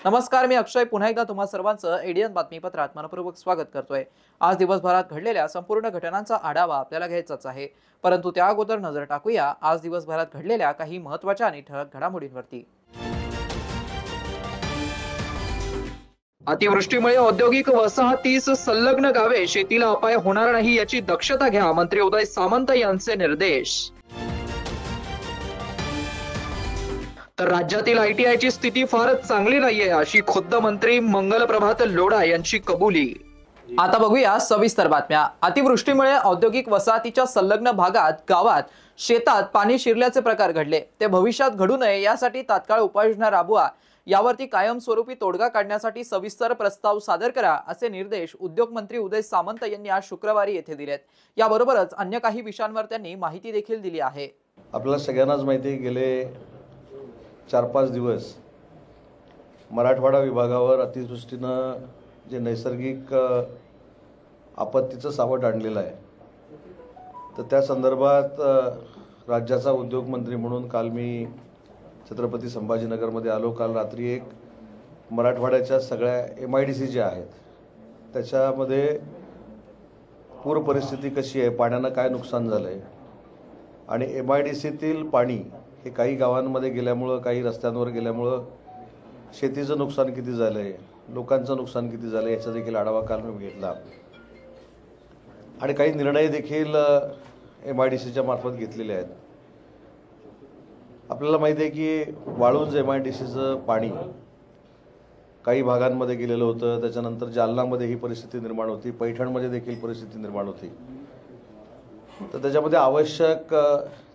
नमस्कार, मी अक्षय पुन्हा एकदा तुम्हा सर्वांचं एडीएन बातमीपत्रात मनपूर्वक स्वागत करतोय। आज दिवसभरात घडलेल्या संपूर्ण घटनांचा आढावा आपल्याला घ्यायचाच आहे, परंतु त्या अगोदर नजर टाकूया आज दिवसभरात घडलेल्या काही महत्त्वाच्या आणि ठळक घडामोडींवरती। अतिवृष्टीमुळे औद्योगिक वसाहतीस संलग्न गावे शेतीला अपाय होणार नाही याची दक्षता घ्या, मंत्री उदय सामंत यांचे निर्देश। तर राज्यातील आयटीआयची स्थिती फारच चांगली नाहीये अशी खुद्द मंत्री मंगलप्रभात लोढा यांची कबुली। आता बघूया सविस्तर बातम्या। अतिवृष्टीमुळे औद्योगिक वसाहतीच्या संलग्न भागात गावात शेतात पाणी शिरल्याचे प्रकार घडले, ते भविष्यात घडू नये यासाठी तात्काळ उपाययोजना राबवा, यावरती कायमस्वरूपी तोडगा काढण्यासाठी सविस्तर प्रस्ताव सादर करा असे निर्देश उद्योग मंत्री उदय सामंत यांनी आज शुक्रवारी येथे दिलेत। याबरोबरच अन्य काही विषयांवर त्यांनी माहिती देखील दिली आहे। आपल्याला सगळ्यांनाच माहिती गेले 4-5 दिवस मराठवाडा विभागावर अतिवृष्टीनं जे नैसर्गिक आपत्तीचं सावट आणलेलं आहे, तर त्या संदर्भात राज्याचा उद्योगमंत्री म्हणून काल मी छत्रपती संभाजीनगरमध्ये आलो। काल रात्री एक मराठवाड्याच्या सगळ्या MIDC ज्या आहेत त्याच्यामध्ये पूर परिस्थिती कशी आहे, पाण्यानं काय नुकसान झालं आहे आणि MIDCतील पाणी हे काही गावांमध्ये गेल्यामुळं, काही रस्त्यांवर गेल्यामुळं शेतीचं नुकसान किती झालं आहे, लोकांचं नुकसान किती झालं आहे याचा देखील आढावा काल मी घेतला आणि काही निर्णय देखील MIDCच्या मार्फत घेतलेले आहेत। आपल्याला माहिती आहे की वाळूंज MIDCचं पाणी काही भागांमध्ये गेलेलं होतं, त्याच्यानंतर जालनामध्ये ही परिस्थिती निर्माण होती, पैठणमध्ये देखील परिस्थिती निर्माण होती। तर त्याच्यामध्ये आवश्यक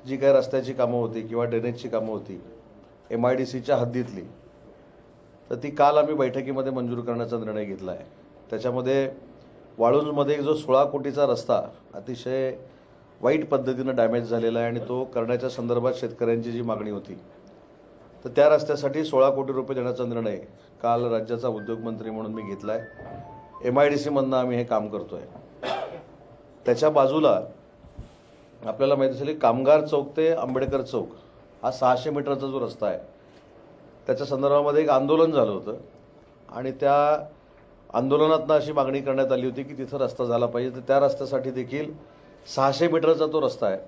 जी काही रस्त्याची कामं होती किंवा ड्रेनेजची कामं होती MIDCच्या हद्दीतली, तर ती काल आम्ही बैठकीमध्ये मंजूर करण्याचा निर्णय घेतला आहे। त्याच्यामध्ये वाळूंजमध्ये जो 16 कोटीचा रस्ता अतिशय वाईट पद्धतीनं डॅमेज झालेला आहे आणि तो करण्याच्या संदर्भात शेतकऱ्यांची जी मागणी होती, तर त्या रस्त्यासाठी 16 कोटी रुपये देण्याचा निर्णय काल राज्याचा उद्योगमंत्री म्हणून मी घेतला आहे। MIDCमधनं आम्ही हे काम करतोय। त्याच्या बाजूला आपल्याला माहिती असेल कामगार चौक ते आंबेडकर चौक हा 600 मीटरचा जो रस्ता आहे, त्याच्या संदर्भामध्ये एक आंदोलन झालं होतं आणि त्या आंदोलनातनं अशी मागणी करण्यात आली होती की तिथं रस्ता झाला पाहिजे। तर त्या रस्त्यासाठी देखील 600 मीटरचा तो रस्ता आहे,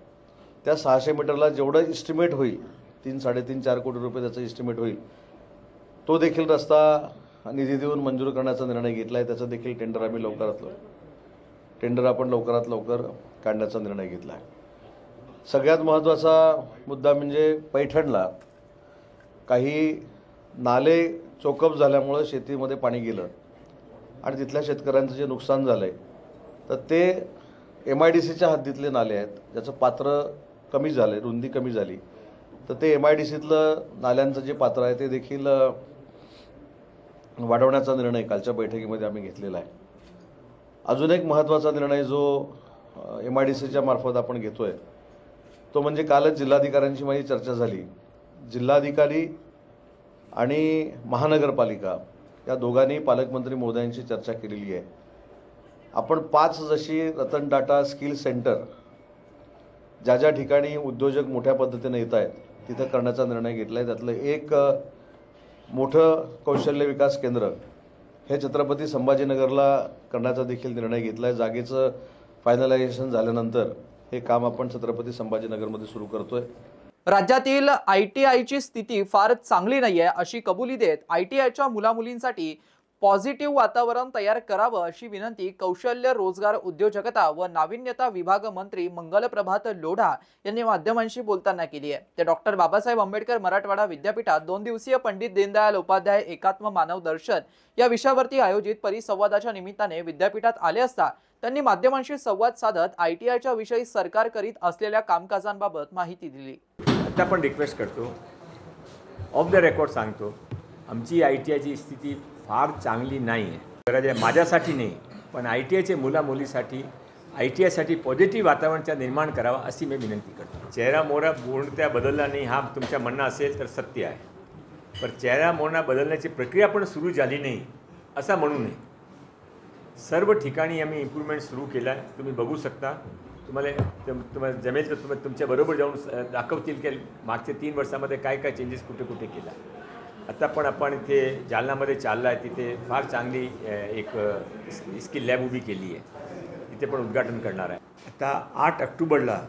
त्या 600 मीटरला जेवढं इस्टिमेट होईल 3-4.5 कोटी रुपये त्याचं इस्टिमेट होईल, तो देखील रस्ता निधी देऊन मंजूर करण्याचा निर्णय घेतला आहे। त्याचं देखील टेंडर आम्ही आपण लवकरात लवकर काढण्याचा निर्णय घेतला आहे। सगळ्यात महत्त्वाचा मुद्दा म्हणजे पैठणला काही नाले चोकअप झाल्यामुळं शेतीमध्ये पाणी गेलं आणि तिथल्या शेतकऱ्यांचं जे नुकसान झालं आहे, तर ते MIDCच्या हद्दीतले नाले आहेत, ज्याचं पात्र कमी झालं आहे, रुंदी कमी झाली, तर ते MIDCतलं नाल्यांचं जे पात्र आहे ते देखील वाढवण्याचा निर्णय कालच्या बैठकीमध्ये आम्ही घेतलेला आहे। अजून एक महत्त्वाचा निर्णय जो MIDCच्या मार्फत आपण घेतोय तो म्हणजे कालच जिल्हाधिकाऱ्यांची माझी चर्चा झाली। जिल्हाधिकारी आणि महानगरपालिका या दोघांनी पालकमंत्री महोदयांची चर्चा केलेली आहे। आपण 5 जशी रतन टाटा स्किल सेंटर ज्या ज्या ठिकाणी उद्योजक मोठ्या पद्धतीने येत आहेत तिथं करण्याचा निर्णय घेतला आहे। त्यातलं एक मोठं कौशल्य विकास केंद्र हे छत्रपती संभाजीनगरला करण्याचा देखील निर्णय घेतला आहे। जागेचं फायनलायझेशन झाल्यानंतर हे काम आपण छत्रपती संभाजीनगरमध्ये सुरू करतोय। राज्यातील आयटीआयची स्थिती फारच चांगली नाहीये अशी कबुली देत आयटीआयच्या मुलामुलींसाठी पॉझिटिव्ह वातावरण तयार करावं अशी विनंती कौशल्य रोजगार उद्योजकता व नाविन्यता विभाग मंत्री मंगलप्रभात लोढा यांनी माध्यमांशी बोलताना केली आहे। ते डॉक्टर बाबासाहेब आंबेडकर मराठवाडा विद्यापीठात 2 दिवसीय पंडित दीनदयाल उपाध्याय एकात्म मानव दर्शन या विषयावरती आयोजित परिसंवादाच्या निमित्ताने विद्यापीठात आले असता त्यांनी माध्यमांशी संवाद साधत आयटीआयच्या विषयी सरकार करीत असलेल्या कामकाजांबाबत माहिती दिली। आता आपण रिक्वेस्ट करतो, ऑफ द रेकॉर्ड सांगतो, आमची आयटीआयची स्थिती फार चांगली नाही आहे। माझ्यासाठी नाही पण आयटीआयचे मुला मुलीसाठी ITIसाठी पॉझिटिव्ह वातावरणाचा निर्माण करावा अशी मी विनंती करतो. चेहरा मोहरा पूर्णतः बदलला नाही हा तुमचं म्हणणं असेल तर सत्य आहे, पण चेहरा मोहरा बदलण्याची प्रक्रिया पण सुरू झाली नाही असं म्हणू नये. सर्व ठिकाणी आम्ही इम्प्रूव्हमेंट सुरू केला आहे. तुम्ही बघू शकता. तुम्हाला जमेल तर तुमच्याबरोबर जाऊन दाखवतील की मागच्या 3 वर्षामध्ये काय काय चेंजेस कुठे कुठे केला. आता पण आपण इथे जालनामध्ये चालला आहे, तिथे फार चांगली एक स्किल लॅब उभी केली आहे, तिथे पण उद्घाटन करणार आहे. आता 8 ऑक्टोबरला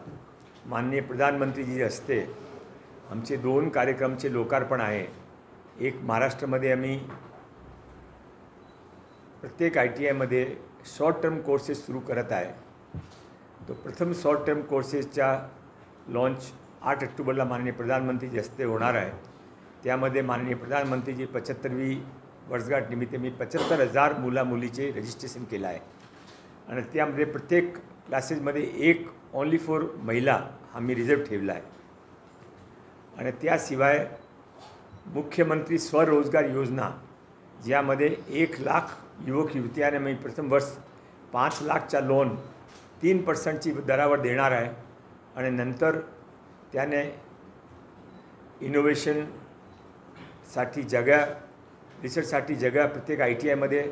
माननीय प्रधानमंत्रीजी हस्ते आमचे 2 कार्यक्रमचे लोकार्पण आहे. एक महाराष्ट्रामध्ये आम्ही प्रत्येक ITIमध्ये शॉर्ट टर्म कोर्सेस सुरू करत आहे. तो प्रथम शॉर्ट टर्म कोर्सेसचा लॉन्च 8 ऑक्टोबरला माननीय प्रधानमंत्रीजी हस्ते होणार आहे. त्यामध्ये माननीय प्रधानमंत्रीजी 75वी वर्षगाठ निमित्त मी 75,000 मुला-मुलीचे रजिस्ट्रेशन केलं आहे आणि त्यामध्ये प्रत्येक क्लासेसमध्ये एक ओनली फॉर महिला आम्ही रिझर्व ठेवला आहे. आणि त्याशिवाय मुख्यमंत्री स्वरोजगार योजना ज्यामध्ये 1 लाख युवक युवतीयांना मी प्रथम वर्ष 5 लाखचा लोन 3% दरावर देणार आहे आणि नंतर त्याने इनोव्हेशनसाठी जागा, रिसर्चसाठी जागा प्रत्येक ITIमध्ये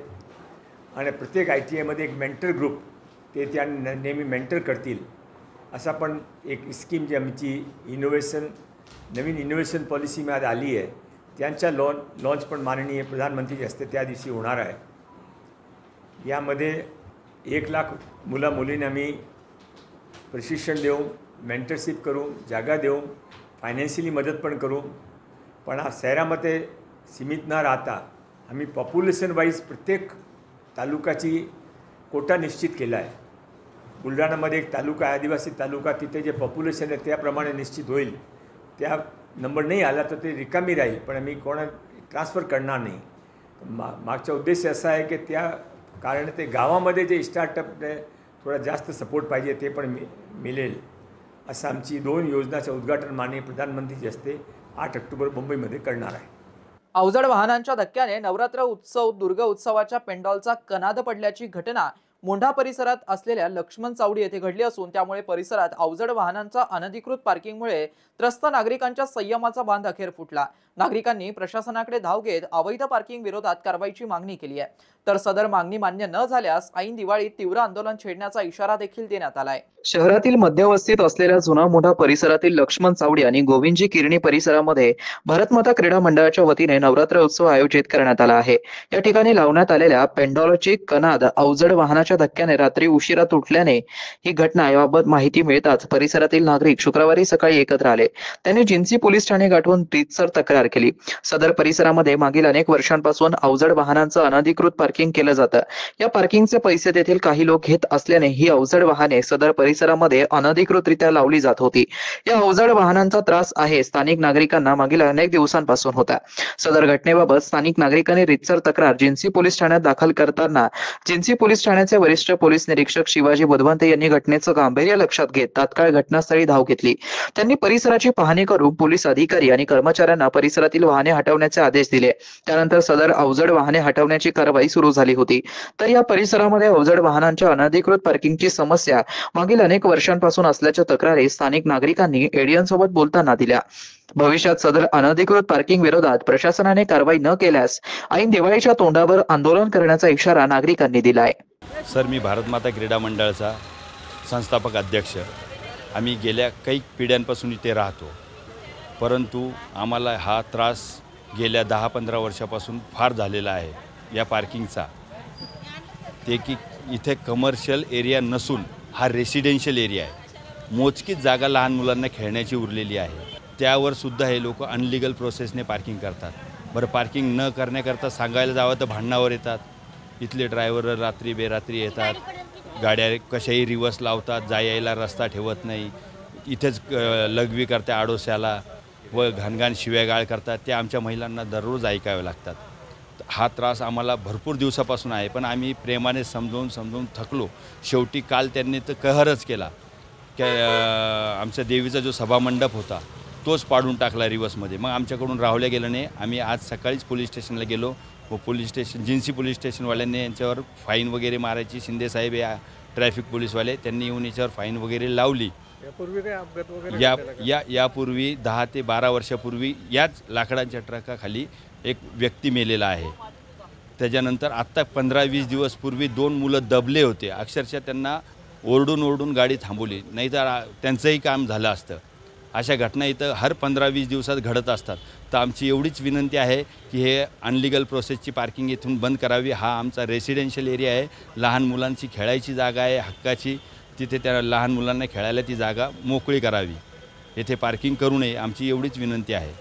आणि प्रत्येक ITIमध्ये एक मेंटर ग्रुप ते त्या नेहमी मेंटर करतील. असा पण एक स्कीम जी आमची नवीन इनोव्हेशन पॉलिसीमध्ये आली आहे त्यांचा लॉन्च पण माननीय प्रधानमंत्री हस्ते त्या दिवशी होणार आहे. यामध्ये 1 लाख मुला-मुलींना आम्ही प्रशिक्षण देऊ, मेंटरशिप करू, जागा देऊ, फायनान्शियली मदत पण करू. पण हा शहरामध्ये सीमित न राहता आम्ही पॉप्युलेशन वाईज प्रत्येक तालुक्याची कोटा निश्चित केला आहे. बुलढाणामध्ये एक तालुका आहे, आदिवासी तालुका, तिथे जे पॉप्युलेशन आहे त्याप्रमाणे निश्चित होईल. त्या नंबर नाही आला तर ते रिकामी राहील, पण आम्ही कोणा ट्रान्सफर करणार नाही. मागचा उद्देश असा आहे की त्या कारण ते गावामध्ये जे स्टार्टअपने थोडा जास्त सपोर्ट पाहिजे ते पण मिळेल. असं आमची 2 योजनाचं उद्घाटन माननीय प्रधानमंत्रीजी हस्ते 8 ऑक्टोबर मुंबईमध्ये करणार आहे. अवजड वाहनांच्या धक्क्याने नवरात्र उत्सव दुर्गा उत्सवाच्या पेंडॉलचा कनाद पडल्याची घटना मोंढा परिसरात असलेल्या लक्ष्मण चावडी येथे घडली असून त्यामुळे परिसरात अवजड वाहनांच्या अनधिकृत पार्किंगमुळे त्रस्त नागरिकांच्या संयमाचा बांध अखेर फुटला. नागरिकांनी प्रशासनाकडे धाव घेत अवैध पार्किंग विरोधात कारवाईची मागणी केली आहे. तर सदर मागणी मान्य न झाल्यास ऐन दिवाळीत तीव्र आंदोलन छेडण्याचा इशारा देखील देण्यात आलाय. शहरातील मध्यवस्तीत असलेल्या जुना मोठा परिसरातील लक्ष्मण चावडी आणि गोविंदजी किरणी परिसरामध्ये भारतमाता क्रीडा मंडळाच्या वतीने नवरात्र उत्सव आयोजित करण्यात आला आहे. या ठिकाणी लावण्यात आलेल्या पेंडॉलची कनाद अवजड वाहनाच्या धक्क्याने रात्री उशिरा तुटल्याने ही घटना याबाबत माहिती मिळताच परिसरातील नागरिक शुक्रवारी सकाळी एकत्र आले. त्यांनी जिन्सी पोलीस ठाणे गाठून रीतसर तक्रार केली. सदर परिसरामध्ये मागील अनेक वर्षांपासून अवजड वाहनांचं अनधिकृत पार्किंग केलं जातं. या पार्किंगचे पैसे तेथील काही लोक घेत असल्याने ही अवजड वाहने सदर परिसरामध्ये अनधिकृतरित्या लावली जात होती. या अवजड वाहनांचा त्रास आहे स्थानिक नागरिकांना मागील अनेक दिवसांपासून होता. सदर घटनेबाबत स्थानिक नागरिकांनी रीतसर तक्रार जिन्सी पोलीस ठाण्यात दाखल करताना जिन्सी पोलीस ठाण्याचे वरिष्ठ पोलीस निरीक्षक शिवाजी बुधवंते यांनी घटनेचं गांभीर्य लक्षात घेत तात्काळ घटनास्थळी धाव घेतली. त्यांनी परिसराची पाहणी करून पोलीस अधिकारी आणि कर्मचाऱ्यांना परिसरातील वाहने हटवण्याचे आदेश दिले. त्यानंतर सदर अवजड वाहने हटवण्याची कारवाई सुरू झाली होती. तर या परिसरामध्ये अवजड वाहनांच्या अनधिकृत पार्किंगची समस्या मागील अनेक वर्षांपासून असल्याच्या तक्रारी स्थानिक नागरिकांनी एडीएन सोबत बोलताना दिल्या. भविष्यात सदर अनधिकृत पार्किंग विरोधात प्रशासनाने कारवाई न केल्यास ऐन दिवाळीच्या तोंडावर आंदोलन करण्याचा इशारा नागरिकांनी दिलाय. सर, मी भारतमाता क्रीडा मंडळाचा संस्थापक अध्यक्ष. आम्ही गेल्या काही पिढ्यांपासून इथे राहतो, परंतु आम्हाला हा त्रास गेल्या 10-15 वर्षापासून फार झालेला आहे या पार्किंगचा. ते की इथे कमर्शियल एरिया नसून हा रेसिडेन्शियल एरिया आहे. मोजकीच जागा लहान मुलांना खेळण्याची उरलेली आहे. त्यावर सुद्धा हे लोक अनलिगल प्रोसेसने पार्किंग करतात. बरं, पार्किंग न करण्याकरता सांगायला जावं तर भांडणावर येतात. इथले ड्रायव्हर रात्री बेरात्री येतात, गाड्या कशाही रिवर्स लावतात, यायला रस्ता ठेवत नाही, इथेच लघवी करते आडोश्याला व घाणघाण शिव्यागाळ करतात. ते आमच्या महिलांना दररोज ऐकावे लागतात. हा त्रास आम्हाला भरपूर दिवसापासून आहे, पण आम्ही प्रेमाने समजावून थकलो. शेवटी काल त्यांनी तर कहरच केला की आमच्या देवीचा जो सभामंडप होता तोच पाडून टाकला रिवर्समध्ये. मग आमच्याकडून राहवल्या गेलं नाही. आम्ही आज सकाळीच पोलीस स्टेशनला गेलो व पोलीस स्टेशन जिन्सी पोलीस स्टेशनवाल्यांनी यांच्यावर फाईन वगैरे मारायची शिंदेसाहेब या ट्रॅफिक पोलीसवाले, त्यांनी येऊन याच्यावर फाईन वगैरे लावली. यापूर्वी काही अपघात वगैरे यापूर्वी 10 ते 12 वर्षापूर्वी याच लाकडांच्या ट्रकाखाली एक व्यक्ती मेलेला आहे. त्याच्यानंतर आत्ता 15-20 दिवस पूर्वी 2 मुलं दबले होते. अक्षरशः त्यांना ओरडून गाडी थांबवली, नाही तर त्यांचंही काम झालं असतं. अशा घटना इथं हर 15-20 दिवसात घडत असतात. तर आमची एवढीच विनंती आहे की हे अनलिगल प्रोसेसची पार्किंग इथून बंद करावी. हा आमचा रेसिडेन्शियल एरिया आहे, लहान मुलांची खेळायची जागा आहे हक्काची. तिथे त्या लहान मुलांना खेळायला ती जागा मोकळी करावी, येथे पार्किंग करू नये, आमची एवढीच विनंती आहे.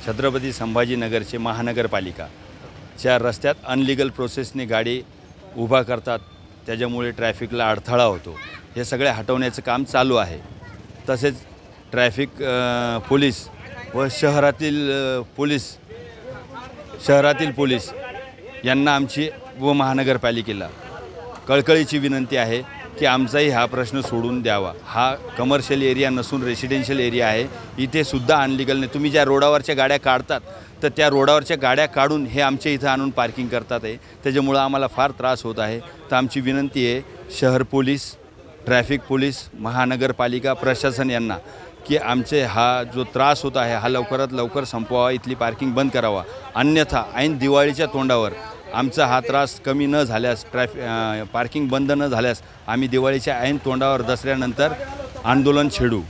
छत्रपती संभाजीनगरचे महानगरपालिकाच्या रस्त्यात अनलिगल प्रोसेसने गाडी उभा करतात, त्याच्यामुळे ट्रॅफिकला अडथळा होतो. हे सगळे हटवण्याचं काम चालू आहे. तसेच ट्रॅफिक पोलीस व शहरातील पोलीस यांना आमची व महानगरपालिकेला कळकळीची विनंती आहे की आमचाही हा प्रश्न सोडून द्यावा. हा कमर्शियल एरिया नसून रेसिडेन्शियल एरिया आहे. इथे सुद्धा अनलिगल नाही. तुम्ही ज्या रोडावरच्या गाड्या काढतात तर त्या रोडावरच्या गाड्या काढून हे आमच्या इथं आणून पार्किंग करतात आहे. त्याच्यामुळं आम्हाला फार त्रास होत आहे. तर आमची विनंती आहे शहर पोलीस, ट्रॅफिक पोलीस, महानगरपालिका प्रशासन यांना की आमचे हा जो त्रास होत आहे हा लवकरात लवकर संपवावा, इथली पार्किंग बंद करावा. अन्यथा ऐन दिवाळीच्या तोंडावर आमचा हा त्रास कमी न झाल्यास, पार्किंग बंद न झाल्यास आम्ही दिवाळीच्या ऐन तोंडावर दसऱ्यानंतर आंदोलन छेडू.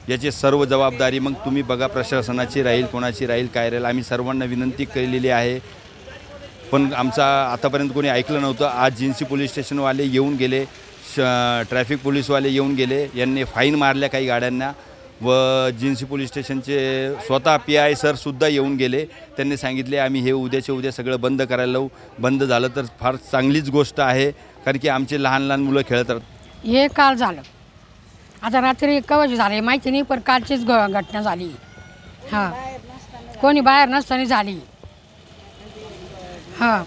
याची सर्व जबाबदारी मग तुम्ही बघा, प्रशासनाची राहील, कोणाची राहील, काय राहील. आम्ही सर्वांना विनंती केलेली आहे, पण आमचा आतापर्यंत कोणी ऐकलं नव्हतं. आज जिन्सी पोलीस स्टेशनवाले येऊन गेले, ट्रॅफिक पोलीसवाले येऊन गेले, यांनी फाईन मारल्या काही गाड्यांना. व जिन्सी पोलीस स्टेशनचे स्वतः PI सरसुद्धा येऊन गेले. त्यांनी सांगितले आम्ही हे उद्याच्या उद्या सगळं बंद करायला लावू. बंद झालं तर फार चांगलीच गोष्ट आहे, कारण की आमचे लहान मुलं खेळत राहतात. हे काल झालं, आता रात्री कवच झालं माहिती नाही, पण कालचीच घटना झाली. हां, कोणी बाहेर नसताना झाली. हां,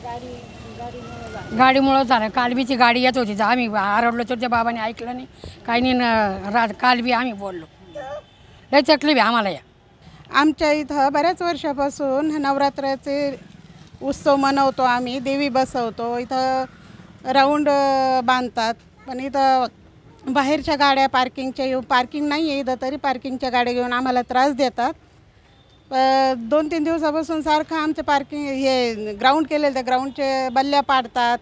गाडीमुळं झालं. काल बी ती गाडी येत होती, आम्ही आरडलो तर त्या बाबाने ऐकलं नाही, काही नाही. काल बी आम्ही बोललो, लय तकलीफ आम्हाला. या आमच्या इथं बऱ्याच वर्षापासून नवरात्राचे उत्सव मनवतो आम्ही. देवी बसवतो, इथं राऊंड बांधतात. पण इथं बाहेरच्या गाड्या पार्किंग नाही आहे इथं, तरी पार्किंगच्या गाड्या घेऊन आम्हाला त्रास देतात. 2-3 दिवसापासून सारखं आमचं पार्किंग हे ग्राउंड केलेलं, त्या ग्राउंडचे बल्ल्या पाडतात.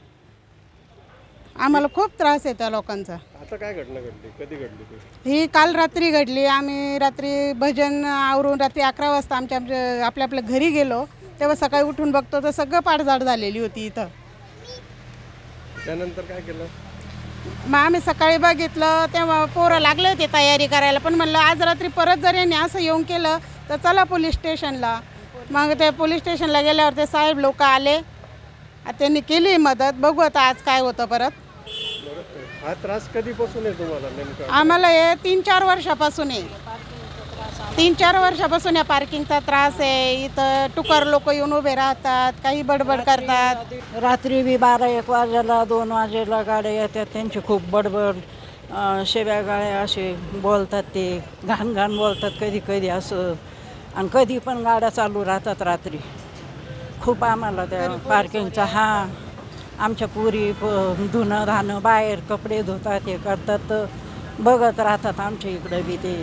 आम्हाला खूप त्रास आहे त्या लोकांचा. आता काय घटना घडली, कधी घडली ती? ही काल रात्री घडली. आम्ही रात्री भजन आवरून रात्री 11 वाजता आपल्या घरी गेलो, तेव्हा सकाळी उठून बघतो तर सगळं पाडझाड झालेली होती इथं. त्यानंतर काय केलं? मग आम्ही सकाळी बघितलं, तेव्हा पोरं लागले होते तयारी करायला. पण म्हणलं आज रात्री परत जर यांनी असं येऊन केलं तर चला पोलीस स्टेशनला. मग ते पोलीस स्टेशनला गेल्यावर ते साहेब लोक आले, त्यांनी केली मदत. बघू आता आज काय होतं परत. हा त्रास कधीपासून आहे तुम्हाला नेमका? आम्हाला हे 3-4 वर्षापासून आहे. 3-4 वर्षापासून या पार्किंगचा त्रास आहे. इथं टुकार लोक येऊन उभे राहतात, काही बडबड करतात. रात्री बी 12-1 वाजेला 2 वाजेला गाड्या येतात, त्यांची खूप बडबड, शेव्या गाड्या असे बोलतात, ते घाण बोलतात कधी कधी असं. आणि कधी पण गाड्या चालू राहतात रात्री. खूप आम्हाला त्या पार्किंगचा आमच्या पुरी धुणं धाणं बाहेर कपडे धुतात, हे करतात, बघत राहतात. आमच्या इकडं बी ते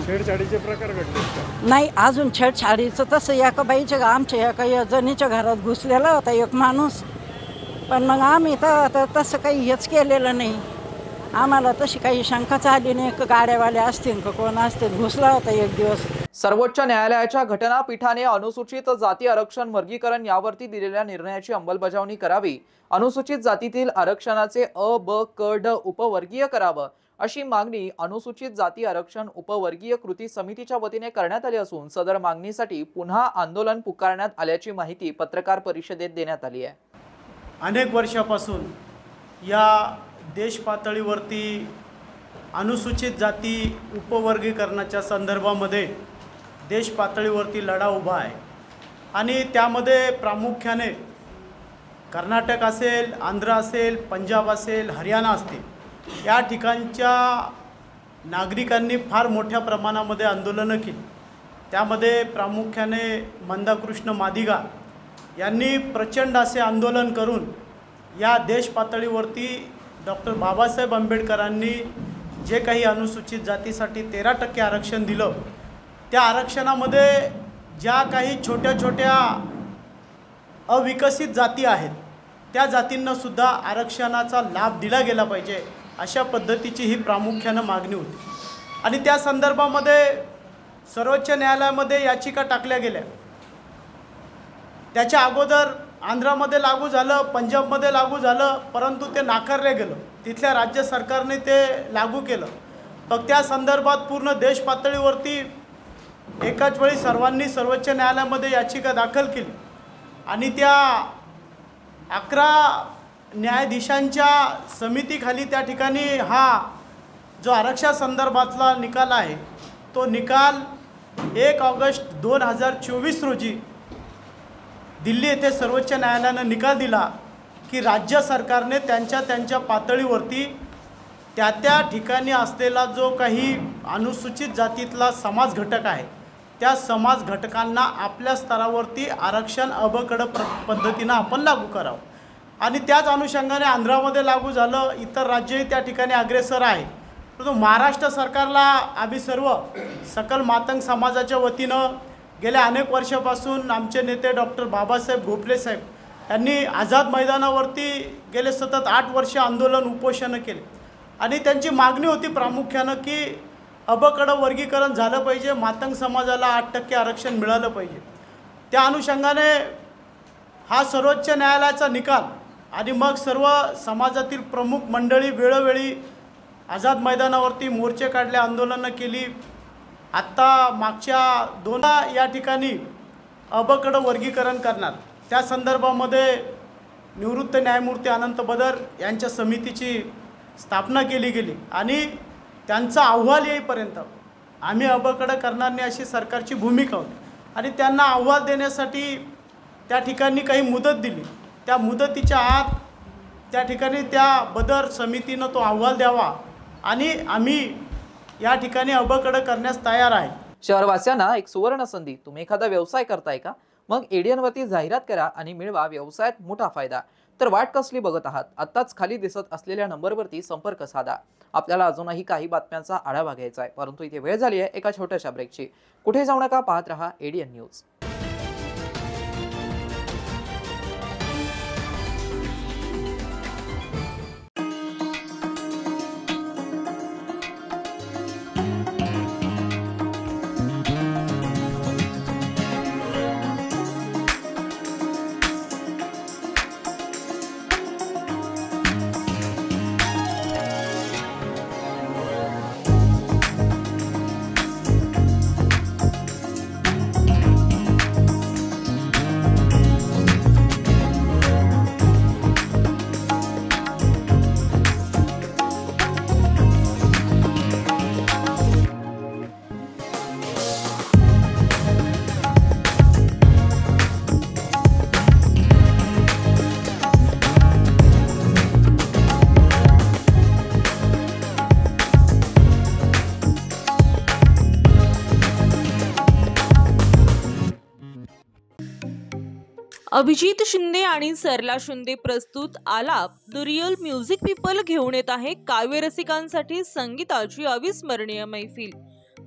छेडछाडीचे प्रकार घडले नाही अजून. छेडछाडीचं तसं एका बाईच्या आमच्या एका जणीच्या घरात घुसलेला होता एक माणूस, पण मग आम्ही तर तसं काही हेच केलेलं नाही. आम्हाला तशी काही शंकाच आली नाही की गाड्यावाले असतील का कोण असतील. घुसला होता एक दिवस. सर्वोच्च न्यायालयाच्या घटनापीठाने अनुसूचित जाती आरक्षण वर्गीकरण यावरती दिलेल्या निर्णयाची अंमलबजावणी करावी. अनुसूचित जातीतील आरक्षणाचे अ, ब, क, ड उपवर्गीय करावं अशी मागणी अनुसूचित जाती आरक्षण उपवर्गीय कृती समितीच्या वतीने करण्यात आली असून सदर मागणीसाठी पुन्हा आंदोलन पुकारण्यात आल्याची माहिती पत्रकार परिषदेत देण्यात आली आहे. अनेक वर्षापासून या देश पातळीवरती अनुसूचित जाती उपवर्गीकरणाच्या संदर्भामध्ये देश पातळीवरती लढा उभा आहे. आणि त्यामध्ये प्रामुख्याने कर्नाटक असेल, आंध्र असेल, पंजाब असेल, हरियाणा असतील, या ठिकाणच्या नागरिकांनी फार मोठ्या प्रमाणामध्ये आंदोलनं केली. त्यामध्ये प्रामुख्याने मंदाकृष्ण मादिगा यांनी प्रचंड असे आंदोलन करून या देश पातळीवरती डॉक्टर बाबासाहेब आंबेडकरांनी जे काही अनुसूचित जातीसाठी 13% आरक्षण दिलं, त्या आरक्षणामध्ये ज्या काही छोट्या छोट्या अविकसित जाती आहेत त्या जातींनासुद्धा आरक्षणाचा लाभ दिला गेला पाहिजे, अशा पद्धतीची ही प्रामुख्यानं मागणी होती. आणि त्या संदर्भामध्ये सर्वोच्च न्यायालयामध्ये याचिका टाकल्या गेल्या. त्याच्या अगोदर आंध्रामध्ये लागू झालं, पंजाबमध्ये लागू झालं, परंतु ते नाकारले गेलं. तिथल्या राज्य सरकारने ते लागू केलं. मग त्या संदर्भात पूर्ण देश पातळीवरती एकाच वेळी सर्वांनी सर्वोच्च न्यायालयामध्ये याचिका दाखल केली आणि त्या 11 न्यायाधीशांच्या समितीखाली त्या ठिकाणी हा जो आरक्षणासंदर्भातला निकाल आहे तो निकाल 1 ऑगस्ट 2024 रोजी दिल्ली येथे सर्वोच्च न्यायालयानं निकाल दिला की राज्य सरकारने त्यांच्या पातळीवरती त्या ठिकाणी असलेला जो काही अनुसूचित जातीतला समाज घटक आहे त्या समाज घटकांना आपल्या स्तरावरती आरक्षण अबकडं पद्धतीनं आपण लागू करावं. आणि त्याच अनुषंगाने आंध्रामध्ये लागू झालं, इतर राज्यही त्या ठिकाणी अग्रेसर आहे. परंतु महाराष्ट्र सरकारला आम्ही सर्व सकल मातंग समाजाच्या वतीनं गेल्या अनेक वर्षापासून आमचे नेते डॉक्टर बाबासाहेब गोखले साहेब यांनी आझाद मैदानावरती गेले सतत 8 वर्ष आंदोलन उपोषणं केले आणि त्यांची मागणी होती प्रामुख्यानं की अबकडं वर्गीकरण झालं पाहिजे, मातंग समाजाला 8% आरक्षण मिळालं पाहिजे. त्या अनुषंगाने हा सर्वोच्च न्यायालयाचा निकाल आणि मग सर्व समाजातील प्रमुख मंडळी वेळोवेळी आझाद मैदानावरती मोर्चे काढले, आंदोलनं केली. आत्ता मागच्या 2 या ठिकाणी अबकडं वर्गीकरण करणार त्या संदर्भामध्ये निवृत्त न्यायमूर्ती अनंत बदर यांच्या समितीची स्थापना केली गेली आणि त्यांचा अहवाल येईपर्यंत आम्ही अबकडं करणार नाही अशी सरकारची भूमिका होती. आणि त्यांना अहवाल देण्यासाठी त्या ठिकाणी काही मुदत दिली. त्या मुदतीच्या आत त्या ठिकाणी त्या बदर समितीनं तो अहवाल द्यावा आणि आम्ही या ठिकाणी अबकडं करण्यास तयार आहे. शहरवासियांना एक सुवर्ण संधी. तुम्ही एखादा व्यवसाय करताय का? मग ADN वरती जाहिरात करा आणि मिळवा व्यवसायात मोठा फायदा. तर वाट कसली बघत आहात? आत्ताच खाली दिसत असलेल्या नंबरवरती संपर्क साधा. आपल्याला अजूनही काही बातम्यांचा आढावा घ्यायचा आहे, परंतु इथे वेळ झाली आहे एका छोट्याशा ब्रेकची. कुठे जाऊ नका, पाहत रहा ADN न्यूज. अभिजित शिंदे आणि सरला शिंदे प्रस्तुत आलाप द रिअल म्युझिक पीपल घेऊन येत आहे काव्य रसिकांसाठी संगीताची अविस्मरणीय मैफिल.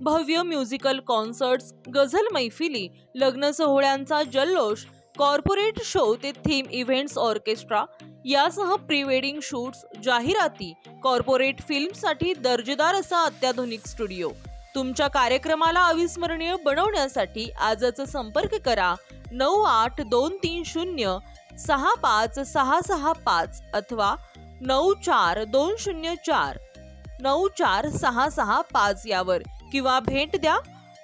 भव्य म्युझिकल कॉन्सर्ट्स, गझल मैफिली, लग्न सोहळ्यांचा जल्लोष, कॉर्पोरेट शो ते थीम इव्हेंट्स ऑर्केस्ट्रा यासह प्री वेडिंग शूट्स, जाहिराती, कॉर्पोरेट फिल्मसाठी दर्जेदार असा अत्याधुनिक स्टुडिओ. तुमच्या कार्यक्रमाला अविस्मरणीय बनवण्यासाठी आजच संपर्क करा 9820656665 अथवा 9420494665 यावर किंवा भेट द्या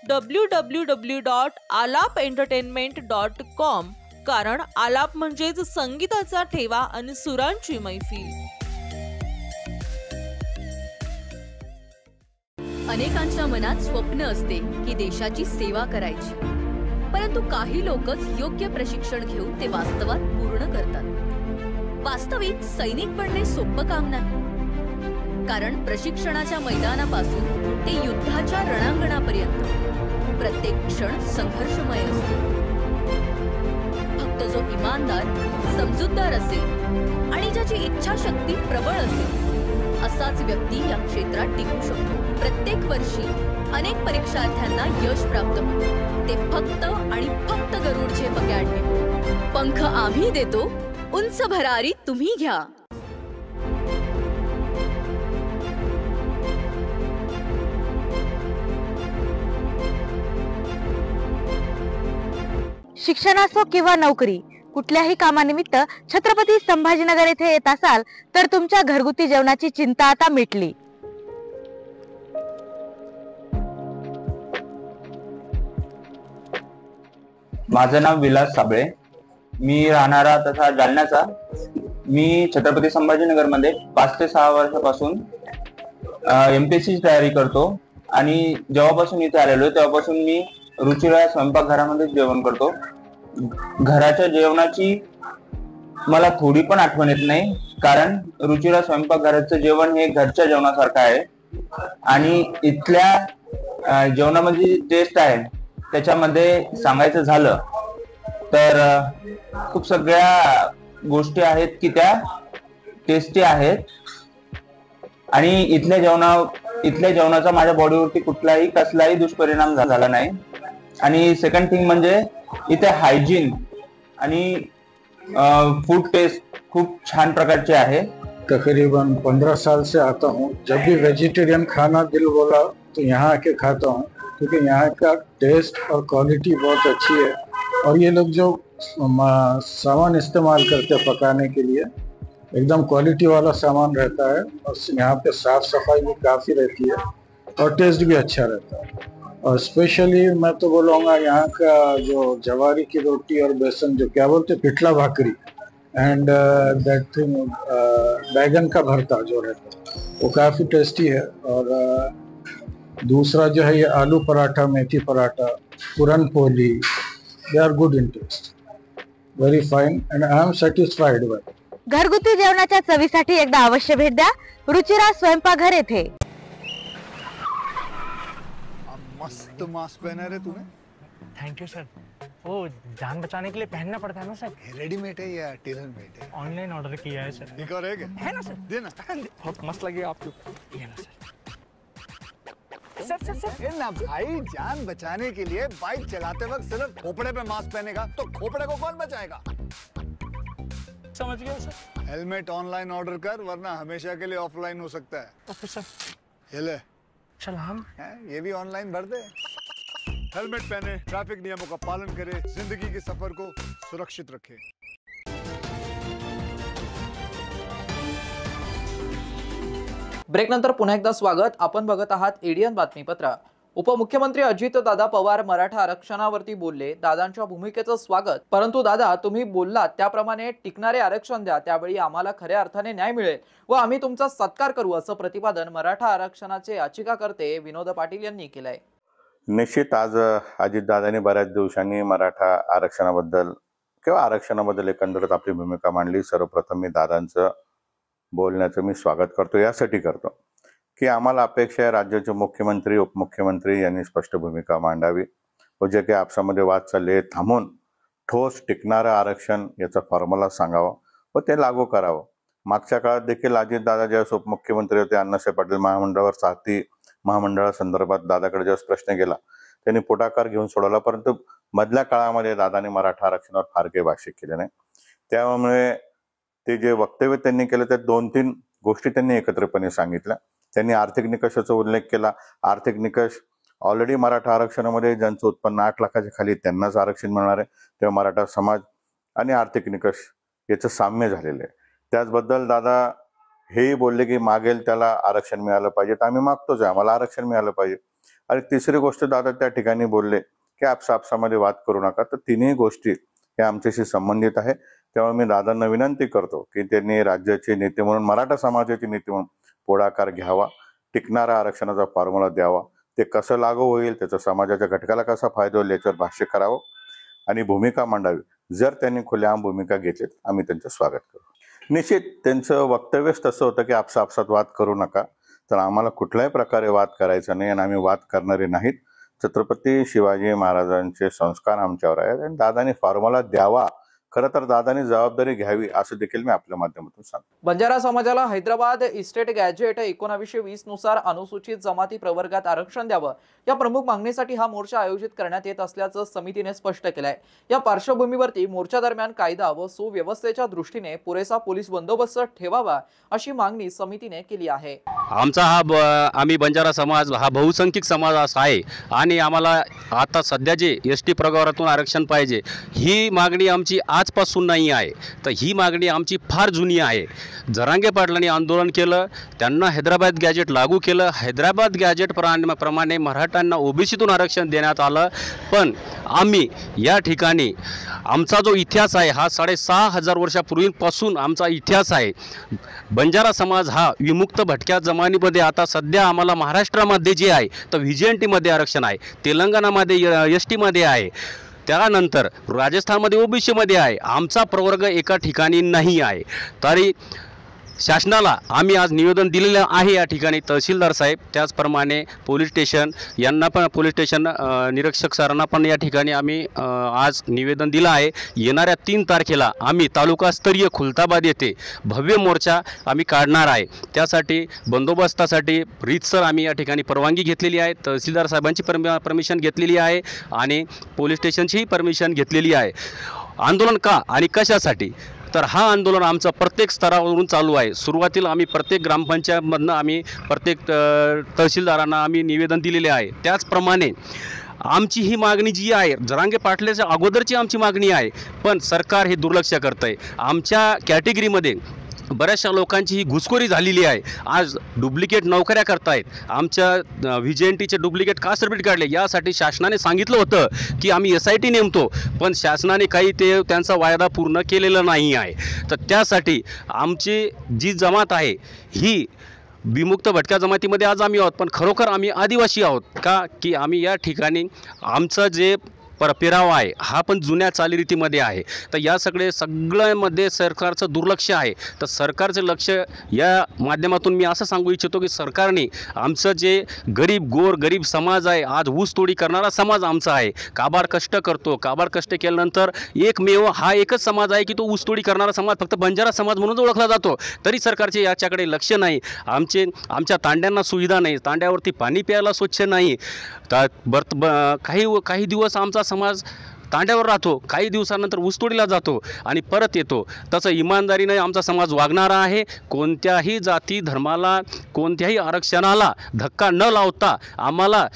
www.alapentertainment.com. कारण आलाप म्हणजेच संगीताचा ठेवा आणि सुरांची मैफिल. अनेकांच्या मनात स्वप्न असते की देशाची सेवा करायची, परंतु काही लोकच योग्य प्रशिक्षण घेऊन ते वास्तवात पूर्ण करतात. वास्तविक सैनिक बनणे सोपं काम नाही, कारण प्रशिक्षणाच्या मैदानापासून ते युद्धाच्या रणांगणापर्यंत प्रत्येक क्षण संघर्षमय असतो. फक्त तो जो इमानदार, समजूतदार असेल आणि ज्याची इच्छाशक्ती प्रबळ असेल असाच व्यक्ती या क्षेत्रात टिकू शकतो. प्रत्येक वर्षी अनेक परीक्षार्थ्यांना यश प्राप्त होते, ते फक्त आणि फक्त गरुड झेप अकॅडमीमुळे. पंख आम्ही देतो, उंच भरारी तुम्ही घ्या. शिक्षण असो किंवा नोकरी, कुठल्याही कामानिमित्त छत्रपती संभाजीनगर येथे येत असाल तर तुमच्या घरगुती जेवणाची चिंता आता मिटली. माझं नाव विलास साबळे, मी राहणारा तसा जालन्याचा. मी छत्रपती संभाजीनगर मध्ये 5 ते 6 वर्षापासून MPSC ची तयारी करतो आणि जेव्हापासून इथे आलेलो तेव्हापासून मी रुचिरा स्वयंपाकघरामध्ये जेवण करतो. घराच्या जेवणाची मला थोडी पण आठवण येत नाही, कारण रुचिरा स्वयंपाकघराचं जेवण हे घरच्या जेवणासारखं आहे आणि इथल्या जेवणामध्ये जी टेस्ट आहे त्याच्यामध्ये सांगायचं झालं तर खूप सगळ्या गोष्टी आहेत की त्या टेस्टी आहेत आणि इथल्या जेवणाचा माझ्या बॉडीवरती कुठलाही कसलाही दुष्परिणाम झाला नाही. आणि सेकंड थिंग म्हणजे इथे हायजीन आणि फूड टेस्ट खूप छान प्रकारचे आहे. तकरीबन 15 साल से आता हूँ. जब भी वेजिटेरियन खाना दिल बोला तो यहाँ आके खाता हूँ, क्योंकि यहाँ का टेस्ट और क्वालिटी बहुत अच्छी है. और ये लोग जो सामान इस्तेमाल करते हैं पकाने के लिए एकदम क्वालिटी वाला सामान रहता है और यहाँ पे साफ सफाई भी काफ़ी रहती है और टेस्ट भी अच्छा रहता है. और स्पेशली मैं तो बोलूँगा यहाँ का जो जवारी की रोटी और बेसन जो क्या बोलते पिठला भाकरी एंड दैट थिंग बैगन का भरता जो रहता है वो काफ़ी टेस्टी है. और दूसरा जो है ये आलू पराठा, मेथी paratha, puran poli, they are good in taste, very fine and I am satisfied bye. घरगुती जेवणाच्या चवीसाठी एकदा अवश्य भेट द्या रुचिरा स्वयंपाकघर येथे. मस्त मास्क पहना रहे तुम्हें. Thank you sir. वो जान बचाने के लिए पहनना पड़ता है ना सर. रेडीमेड है या टेलर मेड है? ऑनलाइन ऑर्डर किया है सर. एक और है ना सर. देना. बहुत मस्त लगी आपको. ये ना सर. सर ना भाई, जान बचाने के लिए बाइक चलाते वक्त सिर्फ खोपड़े पे मास्क पहनेगा तो खोपड़े को कौन बचाएगा? समझ गया सर. हेलमेट ऑनलाइन ऑर्डर कर, वरना हमेशा के लिए ऑफलाइन हो सकता है. Okay sir. ये ले. चल हम ये भी ऑनलाइन भर दे. हेलमेट पहने, ट्रैफिक नियमों का पालन करे, जिंदगी के सफर को सुरक्षित रखे. ब्रेक नंतर पुन्हा एकदा स्वागत. आपण बघत आहात एडियन बातमीपत्र. उपमुख्यमंत्री अजितदादा पवार मराठा आरक्षणावरती बोलले. दादांच्या भूमिकेचं स्वागत, परंतु दादा तुम्ही बोललात त्याप्रमाणे टिकणारे आरक्षण द्या, त्यावेळी आम्हाला खऱ्या अर्थाने न्याय मिळेल व आम्ही तुमचा सत्कार करू, असं प्रतिपादन मराठा आरक्षणाचे याचिकाकर्ते विनोद पाटील यांनी केलंय. निश्चित आज अजितदादांनी बऱ्याच दिवसांनी मराठा आरक्षणाबद्दल किंवा आरक्षणाबद्दल एकंदरीत आपली भूमिका मांडली. सर्वप्रथम मी दादांचं बोलण्याचं मी स्वागत करतो, यासाठी करतो की आम्हाला अपेक्षा आहे राज्याचे मुख्यमंत्री उपमुख्यमंत्री यांनी स्पष्ट भूमिका मांडावी व जे काही आपसामध्ये वाद चालले थांबून ठोस टिकणारं आरक्षण याचा फॉर्म्युला सांगावा व ते लागू करावं. मागच्या काळात देखील अजितदादा ज्यावेळेस उपमुख्यमंत्री होते, अण्णासाहेब पाटील महामंडळावर साथी महामंडळासंदर्भात दादाकडे ज्यावेळेस प्रश्न गेला त्यांनी पुढाकार घेऊन सोडवला, परंतु मधल्या काळामध्ये दादाने मराठा आरक्षणावर फार काही भाष्य केले नाही. त्यामुळे ते जे वक्तव्य त्यांनी केलं त्या 2-3 गोष्टी त्यांनी एकत्रितपणे सांगितल्या. त्यांनी आर्थिक निकषाचा उल्लेख केला. आर्थिक निकष ऑलरेडी मराठा आरक्षणामध्ये ज्यांचं उत्पन्न 8 लाखाच्या खाली त्यांनाच आरक्षण मिळणार आहे, तेव्हा मराठा समाज आणि आर्थिक निकष याचं साम्य झालेलं आहे. त्याचबद्दल दादा हेही बोलले की मागेल त्याला आरक्षण मिळालं पाहिजे, तर आम्ही मागतोच आहे, आम्हाला आरक्षण मिळालं पाहिजे. आणि तिसरी गोष्ट दादा त्या ठिकाणी बोलले की आपसामध्ये वाद करू नका. तर तिन्ही गोष्टी या आमच्याशी संबंधित आहे. त्यामुळे मी दादांना विनंती करतो की त्यांनी राज्याचे नेते म्हणून, मराठा समाजाचे नेते म्हणून पुढाकार घ्यावा, टिकणारा आरक्षणाचा फॉर्म्युला द्यावा, ते कसं लागू होईल, त्याचा समाजाच्या घटकाला कसा फायदा होईल याच्यावर भाष्य करावं आणि भूमिका मांडावी. जर त्यांनी खुलेआम भूमिका घेतली आम्ही त्यांचं स्वागत करू. निश्चित त्यांचं वक्तव्यच तसं होतं की आपसात वाद करू नका, तर आम्हाला कुठल्याही प्रकारे वाद करायचा नाही आणि आम्ही वाद करणारे नाहीत. छत्रपती शिवाजी महाराजांचे संस्कार आमच्यावर आहेत आणि दादांनी फॉर्म्युला द्यावा, खरं तर दादांनी जबाबदारी घ्यावी असं देखील मी आपल्या माध्यमातून सांगतो. बंजारा समाजाला हैदराबाद इस्टेट गॅजेट 1920 नुसार अनुसूचित जमाती प्रवर्गात आरक्षण द्यावं या प्रमुख मागणीसाठी हा मोर्चा आयोजित करण्यात येत असल्याचं समितीने स्पष्ट केलंय. या पार्श्वभूमीवरती मोर्चा दरम्यान कायदा व सुव्यवस्थेच्या दृष्टीने पुरेसा पोलीस बंदोबस्त ठेवावा अशी मागणी समितीने केली आहे. आमचा आम्ही बंजारा समाज हा बहुसंख्यक समाज असा आहे आणि आम्हाला आता सध्या जे एसटी प्रवर्गातून आरक्षण पाहिजे ही मागणी आमची आजपासून नाही आहे, तर ही मागणी आमची फार जुनी आहे. जरांगे पाटलांनी आंदोलन केलं, त्यांना हैदराबाद गॅजेट लागू केलं, हैदराबाद गॅजेट प्रमाणे मराठ्यांना ओबीसीतून आरक्षण देण्यात आलं. पण आम्ही या ठिकाणी आमचा जो इतिहास आहे हा 6,500 वर्षापूर्वीपासून आमचा इतिहास आहे. बंजारा समाज हा विमुक्त भटक्या जमानीमध्ये आता सध्या आम्हाला महाराष्ट्रामध्ये जे आहे तर व्हीजेएनटीमध्ये आरक्षण आहे, तेलंगणामध्ये एसटीमध्ये आहे, त्यानंतर राजस्थानमध्ये ओबीसीमध्ये आहे. आमचा प्रवर्ग एका ठिकाणी नाही आहे. तरी शासनाला आम्ही आज निवेदन दिलेलं आहे या ठिकाणी. तहसीलदार साहेब त्याचप्रमाणे पोलीस स्टेशन यांना पण, पोलीस स्टेशन निरीक्षक सरांना पण या ठिकाणी आम्ही आज निवेदन दिलं आहे. येणाऱ्या 3 तारखेला आम्ही तालुकास्तरीय खुलताबाद येथे भव्य मोर्चा आम्ही काढणार आहे. त्यासाठी बंदोबस्तासाठी रीतसर आम्ही या ठिकाणी परवानगी घेतलेली आहे, तहसीलदार साहेबांची परमिशन घेतलेली आहे आणि पोलीस स्टेशनचीही परमिशन घेतलेली आहे. आंदोलन का आणि कशासाठी, तर हा आंदोलन आमचा प्रत्येक स्तरावरून चालू आहे. सुरुवातीला आम्ही प्रत्येक ग्रामपंचायतमधनं आम्ही प्रत्येक तहसीलदारांना आम्ही निवेदन दिलेले आहे. त्याचप्रमाणे आमची ही मागणी जी आहे जरांगे पाटलाच्या अगोदरची आमची मागणी आहे, पण सरकार हे दुर्लक्ष करतं आहे. आमच्या कॅटेगरीमध्ये बऱ्याचशा लोकांची ही घुसखोरी झालेली आहे. आज डुप्लिकेट नोकऱ्या करतायत. आमच्या व्हीजेएनटीचे डुप्लिकेट कास्ट सर्टिफिकेट काढले, यासाठी शासनाने सांगितलं होतं की आम्ही SIT नेमतो, पण शासनाने काही त्यांचा वायदा पूर्ण केलेला नाही आहे. तर त्यासाठी आमची जी जमात आहे ही विमुक्त भटक्या जमातीमध्ये आज आम्ही आहोत, पण खरोखर आम्ही आदिवासी आहोत. का की आम्ही या ठिकाणी आमचं जे पेरावा आहे हा पण जुन्या चालीरीतीमध्ये आहे. तर या सगळ्यामध्ये सरकारचं दुर्लक्ष आहे. तर सरकारचं लक्ष या माध्यमातून मी असं सांगू इच्छितो की सरकारने आमचं जे गरीब समाज आहे, आज ऊसतोडी करणारा समाज आमचा आहे, काबाड कष्ट करतो. काबाड कष्ट केल्यानंतर एकमेव हा एकच समाज आहे की तो ऊसतोडी करणारा समाज फक्त बंजारा समाज म्हणून ओळखला जातो. तरी सरकारचे याच्याकडे लक्ष नाही. आमच्या तांड्यांना सुविधा नाही, तांड्यावरती पाणी प्यायला स्वच्छ नाही. काही दिवस आमचा समाज तांड्यावर राहतो, काही दिवसानंतर ऊसतोडीला जातो आणि परत येतो. तसं इमानदारीने आमचा समाज वागणारा आहे. कोणत्याही जाती धर्माला, कोणत्याही आरक्षणाला धक्का न लावता आम्हाला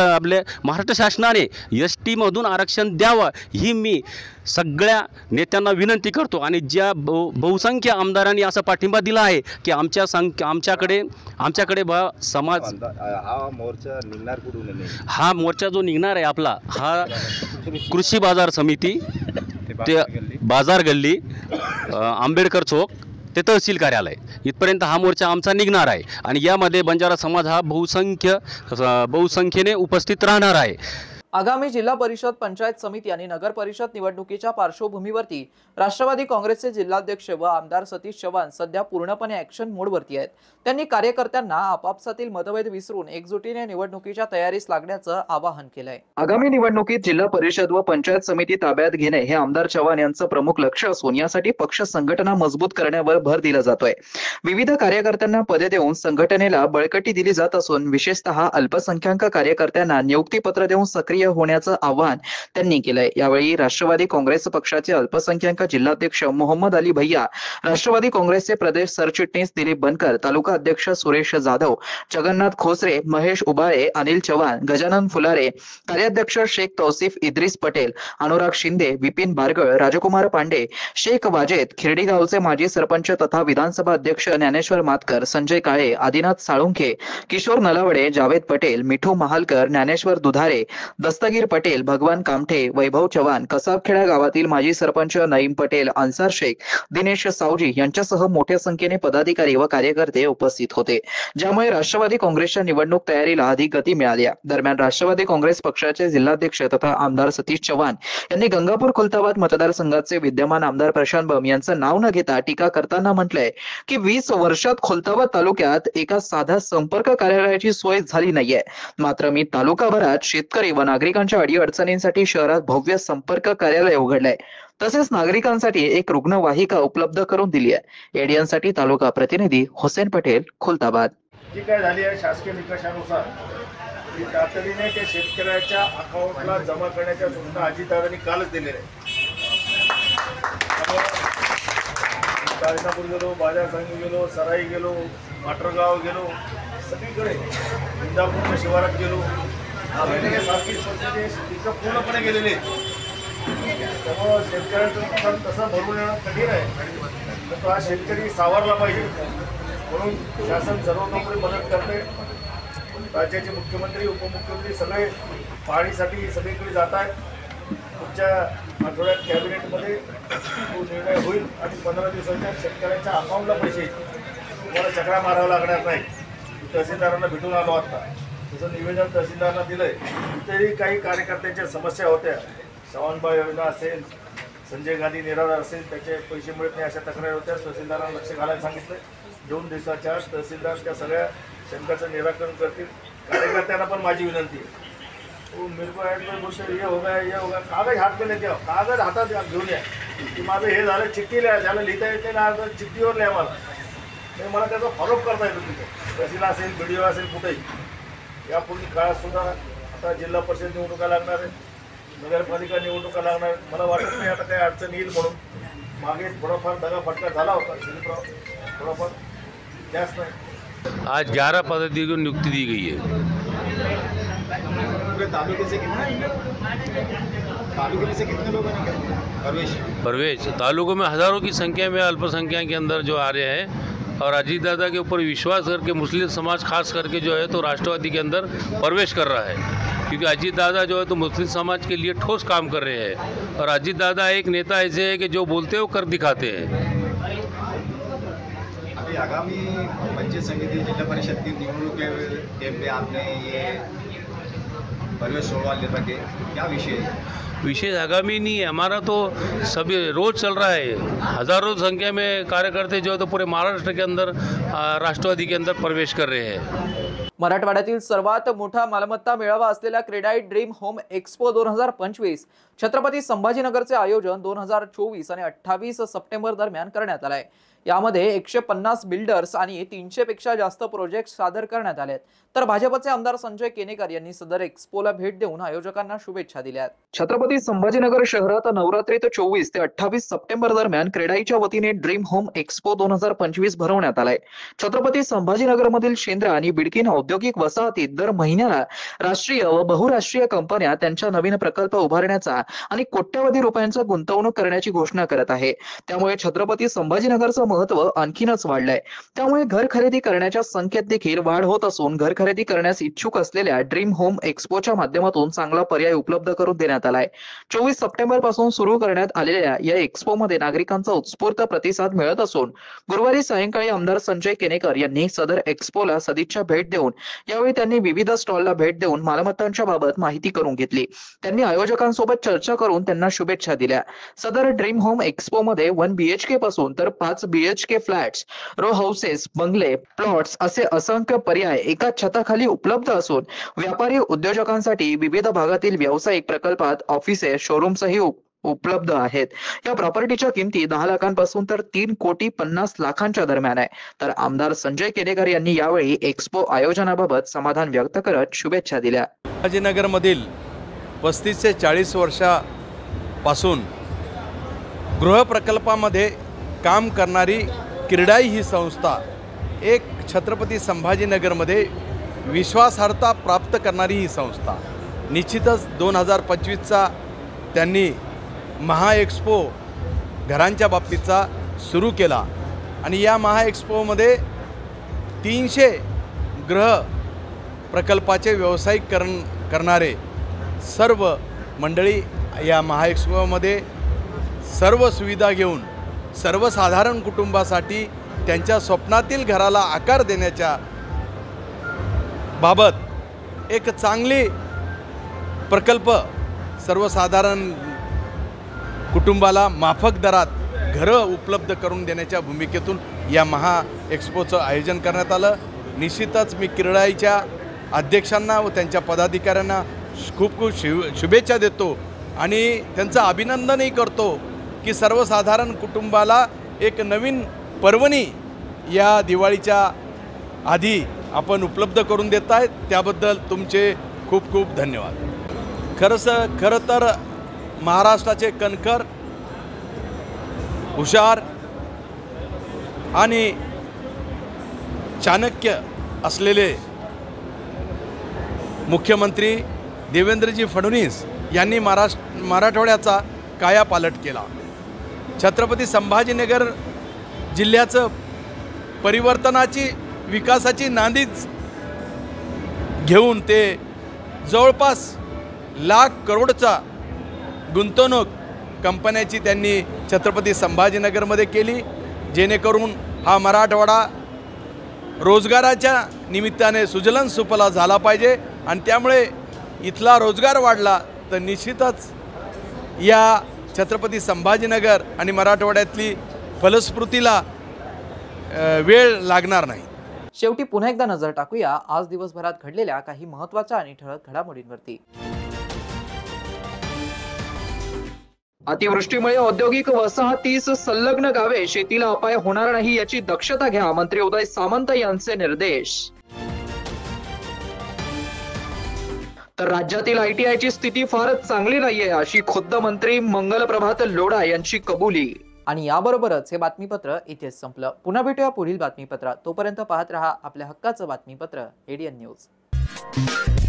आपल्या महाराष्ट्र शासनाने STमधून आरक्षण द्यावं ही मी सगळ्या नेत्यांना विनंती करतो. आणि ज्या बहुसंख्य आमदारांनी असा पाठिंबा दिला आहे की आमच्याकडे समाज हा मोर्चा निघणार कुठून? हा मोर्चा जो निघणार आहे आपला हा कृषी बाजार समिती ते बाजार गल्ली आंबेडकर चौक ते तहसील कार्यालय इथपर्यंत हा मोर्चा आमचा निघणार आहे. आणि यामध्ये बंजारा समाज हा बहुसंख्येने उपस्थित राहणार आहे. आगामी जिल्हा परिषद, पंचायत समिती आणि नगर परिषद निवडणुकीच्या पार्श्वभूमीवरती राष्ट्रवादी काँग्रेसचे जिल्हाध्यक्ष व आमदार सतीश चव्हाण सध्या पूर्णपणे ॲक्शन मोडवरती आहेत. त्यांनी कार्यकर्त्यांना आपापसातील मतभेद विसरून एकजुटीने निवडणुकीच्या तयारीस लागण्याचं आवाहन केलंय. आगामी निवडणुकीत जिल्हा परिषद व पंचायत समिती ताब्यात घेणे हे आमदार चव्हाण यांचं प्रमुख लक्ष असून यासाठी पक्ष संघटना मजबूत करण्यावर भर दिला जातोय. विविध कार्यकर्त्यांना पदे देऊन संघटनेला बळकटी दिली जात असून विशेषतः अल्पसंख्याक कार्यकर्त्यांना नियुक्तीपत्र देऊन सक्रिय होण्याचं आवाहन त्यांनी केलंय. यावेळी राष्ट्रवादी काँग्रेस पक्षाचे अल्पसंख्याक जिल्हाध्यक्ष मोहम्मद अली भैया, राष्ट्रवादी काँग्रेसचे प्रदेश सरचिटणीस दिलीप बनकर, तालुका अध्यक्ष सुरेश जाधव, जगन्नाथ खोसरे, महेश उबाळे, अनिल चव्हाण, गजानन फुलारे, कार्याध्यक्ष शेख तौसिफ इद्रिस पटेल, अनुराग शिंदे, विपिन बारगळ, राजकुमार पांडे, शेख वाजेद, खिरडी गावचे माजी सरपंच तथा विधानसभा अध्यक्ष ज्ञानेश्वर मातकर, संजय काळे, आदिनाथ साळुंखे, किशोर नलावडे, जावेद पटेल, मिठू महालकर, ज्ञानेश्वर दुधारे, दस्तगीर पटेल, भगवान कामठे, वैभव चव्हाण, कसाबखेडा गावातील माजी सरपंच नईम पटेल, अन्सार शेख, दिनेश सावजी यांच्यासह मोठ्या संख्येने पदाधिकारी व कार्यकर्ते उपस्थित होते, ज्यामुळे राष्ट्रवादी काँग्रेसच्या निवडणूक तयारीला अधिक गती मिळाली. दरम्यान राष्ट्रवादी काँग्रेस पक्षाचे जिल्हाध्यक्ष तथा आमदार सतीश चव्हाण यांनी गंगापूर खुलताबाद मतदारसंघाचे विद्यमान आमदार प्रशांत बम यांचं नाव न घेता टीका करताना म्हटलंय की 20 वर्षात खुलताबाद तालुक्यात एका साध्या संपर्क कार्यालयाची सोय झाली नाहीये. मात्र मी तालुकाभरात शेतकरी व नागरिकांच्या अडीअडचणींसाठी शहरात भव्य संपर्क कार्यालय उघडलंय. तसेच नागरिकांसाठी एक रुग्णवाहिका उपलब्ध करून दिली आहे. एडीएनसाठी तालुका प्रतिनिधी हुसेन पटेल, खुलताबाद. जी काय झाली आहे शासकीय निकषानुसार ती तातडीने ते शेतकऱ्याच्या अकाउंटला जमा करण्याच्या सूचना अजितदादांनी कालच दिलेल्या आहेत. तारणापूर गेलो, बाजार संघ गेलो, सराई गेलो, माटरगाव गेलो, सगळीकडे इंदापूरच्या शिवारात गेलो. सारखी परिस्थिती पिकं पूर्णपणे गेलेली आहे. त्यामुळं शेतकऱ्यांचं नुकसान तसं भरून येणं कठीण आहे. तर तो हा शेतकरी सावरला पाहिजे म्हणून शासन सर्वतोपरी मदत करते. राज्याचे मुख्यमंत्री, उपमुख्यमंत्री सगळे पाहणीसाठी सगळीकडे जात आहेत. पुढच्या आठवड्यात कॅबिनेटमध्ये तो निर्णय होईल आणि 15 दिवसाच्या शेतकऱ्यांच्या अकाउंटला पैसे तुम्हाला चक्रा मारावं लागणार नाही. तहसीलदारांना भेटून आलो आता, तसं निवेदन तहसीलदारांना दिलं आहे. इथेही काही कार्यकर्त्यांच्या समस्या होत्या. श्रावणबाळ योजना असेल, संजय गांधी निराधार असेल, त्याचे पैसे मिळत नाही अशा तक्रारी होत्या. तहसीलदारांना लक्ष घालायला सांगितलं. 2 दिवसाच्या आत तहसीलदार त्या सगळ्या शंकाचं निराकरण करतील. कार्यकर्त्यांना पण माझी विनंती आहे, वो मेरे को ॲड बोलते ये होगा कागद हात में लेके आओ, कागद हातात घेऊन या की माझं हे झालं, चिठ्ठी लिहा. ज्याला लिहिता येते ना आज चिठ्ठीवर लिहा मला त्याचा फॉलोअप करता येतो. तिथे तहसील असेल, BDO असेल, कुठेही. यापूर्वी काळातसुद्धा आता जिल्हा परिषद निवडणुका लागणार आहे, नगरपालिका निवडणुका लागणार. मला वाटत नाही आता काही अडचण येईल म्हणून. मागे थोडाफार दगाफटका झाला होता दिलीपराव, थोडाफार जास्त नाही. आज 11 पदाधिकारियों को नियुक्ति दी गई है। तालुके से कितने लोग हैं प्रवेश तालुकों में हज़ारों की संख्या में अल्पसंख्यक के अंदर जो आ रहे हैं और अजीत दादा के ऊपर विश्वास करके मुस्लिम समाज खास करके जो है तो राष्ट्रवादी के अंदर प्रवेश कर रहा है, क्योंकि अजीत दादा जो है तो मुस्लिम समाज के लिए ठोस काम कर रहे हैं। और अजीत दादा एक नेता ऐसे है कि जो बोलते हैं वो कर दिखाते हैं। अभी आगामी पंचायत समिति जिला परिषद की नियुक्ति के टाइम पे आपने ये प्रवेश सोलवा ले रखे, क्या विषय है? विशेष आगामी नहीं है, हमारा तो सभी रोज चल रहा है। हज़ारों संख्या में कार्यकर्ते जो है तो पूरे महाराष्ट्र के अंदर राष्ट्रवादी के अंदर प्रवेश कर रहे हैं। मराठवाड्यातील सर्वात मोठा मालमत्ता मेळावा असलेला CREDAI dream home expo 2025 Chhatrapati संभाजीनगरचे आयोजन 2024 आणि 28 सप्टेंबर दरम्यान करण्यात आले आहे। यामध्ये 150 बिल्डर्स आणि 300 पेक्षा जास्त प्रोजेक्ट सादर करण्यात आले आहेत। तर भाजपचे आमदार संजय केनेकर यांनी सदर एक्सपोला भेट देऊन आयोजकांना शुभेच्छा दिल्या। छत्रपती संभाजीनगर शहरात नवरात्रीत 24 ते 28 सप्टेंबर दरम्यान क्रेडाईच्या वतीने ड्रीम होम एक्सपो 2025 भरवण्यात आलाय। छत्रपती संभाजीनगर मधील शेंद्रा आणि बिडकीन औद्योगिक वसाहतीत दर महिन्याला राष्ट्रीय व बहुराष्ट्रीय कंपन्या त्यांच्या नवीन प्रकल्प उभारण्याचा आणि कोट्यवधी रुपयांचा गुंतवणूक करण्याची घोषणा करत आहे। त्यामुळे छत्रपती संभाजीनगरचं महत्त्व आणखीनच वाढलंय। त्यामुळे घर खरेदी करण्याच्या संख्येत देखील वाढ होत असून घर खरेदी करण्यास इच्छुक असलेल्या ड्रीम होम एक्सपोच्या माध्यमातून चांगला पर्याय उपलब्ध करून देण्यात आलाय। 24 सप्टेंबर पासून सुरू करण्यात आलेल्या या एक्सपो मध्ये नागरिकांचा उत्स्फूर्त प्रतिसाद मिळत असून गुरुवारी सायंकाळी आमदार संजय केनेकर यांनी सदर एक्सपोला सदिच्छा भेट देऊन यावेळी त्यांनी विविध स्टॉलला भेट देऊन मालमत्तांच्या बाबत माहिती करून घेतली। त्यांनी आयोजकांसोबत चर्चा करून त्यांना शुभेच्छा दिल्या। सदर ड्रीम होम एक्सपो मध्ये 1 BHK पासून तर 5 BHK फ्लॅट्स, रो हाऊसेस, बंगले, प्लॉट्स असे असंख्य पर्याय एका छताखाली उपलब्ध असून व्यापारी उद्योजकांसाठी विविध भागातील व्यावसायिक प्रकल्पात ऑफिसेस, शोरूम्सही उपलब्ध आहेत। या प्रॉपर्टीच्या किमती 10 लाखांपासून तर 3,50,00,000 दरम्यान आहे। तर आमदार संजय केनेकर यांनी यावेळी एक्सपो आयोजनाबाबत समाधान व्यक्त करत शुभेच्छा दिल्या। संभाजीनगर मधील 35 ते 40 वर्षापासून गृह प्रकल्पामध्ये काम करणारी क्रेडाई ही संस्था एक छत्रपती संभाजीनगरमध्ये विश्वासार्हता प्राप्त करणारी ही संस्था निश्चितच 2025चा त्यांनी महा एक्सपो घरांच्या बाबतीतचा सुरू केला आणि या महा एक्सपोमध्ये 300 गृह प्रकल्पाचे व्यावसायिकरण करणारे सर्व मंडळी या महा एक्सपोमध्ये सर्व सुविधा घेऊन सर्वसाधारण कुटुंबासाठी त्यांच्या स्वप्नातील घराला आकार देण्याच्या बाबत एक चांगली प्रकल्प सर्वसाधारण कुटुंबाला माफक दरात घरं उपलब्ध करून देण्याच्या भूमिकेतून या महा एक्सपोचं आयोजन करण्यात आलं। निश्चितच मी क्रेडाईच्या अध्यक्षांना व त्यांच्या पदाधिकाऱ्यांना खूप खूप शुभेच्छा देतो आणि त्यांचं अभिनंदनही करतो की सर्वसाधारण कुटुंबाला एक नवीन पर्वणी या दिवाळीच्या आधी आपण उपलब्ध करून देत आहेत, त्याबद्दल तुमचे खूप खूप धन्यवाद। खरं तर महाराष्ट्राचे कणखर, हुशार आणि चाणक्य असलेले मुख्यमंत्री देवेंद्रजी फडणवीस यांनी मराठवाड्याचा कायापालट केला। छत्रपती संभाजीनगर जिल्ह्याचं परिवर्तनाची, विकासाची नांदीच घेऊन ते जवळपास लाख करोडचा गुंतवणूक कंपन्याची त्यांनी छत्रपती संभाजीनगरमध्ये केली, जेणेकरून हा मराठवाडा रोजगाराच्या निमित्ताने सुजलन सुफला झाला पाहिजे आणि त्यामुळे इथला रोजगार वाढला तर निश्चितच या छत्रपती संभाजीनगर आणि मराठवाड्यातली फलस्फूर्तीला वेळ लागणार नाही। शेवटी पुन्हा एकदा नजर टाकूया आज दिवसभरात घडलेल्या काही महत्त्वाच्या आणि ठळक घडामोडींवरती। अतिवृष्टीमुळे औद्योगिक वसाहतीस संलग्न गावे शेतीला अपाय होणार नाही याची दक्षता घ्या, मंत्री उदय सामंत यांचे निर्देश। तर राज्यातील ITIची स्थिती फारच चांगली नाहीये अशी खुद्द मंत्री मंगलप्रभात लोढा यांची कबुली। आणि याबरोबरच हे बातमीपत्र इथेच संपलं। पुन्हा भेटूया पुढील बातमीपत्रात, तोपर्यंत पाहत रहा आपल्या हक्काचं बातमीपत्र ADN न्यूज।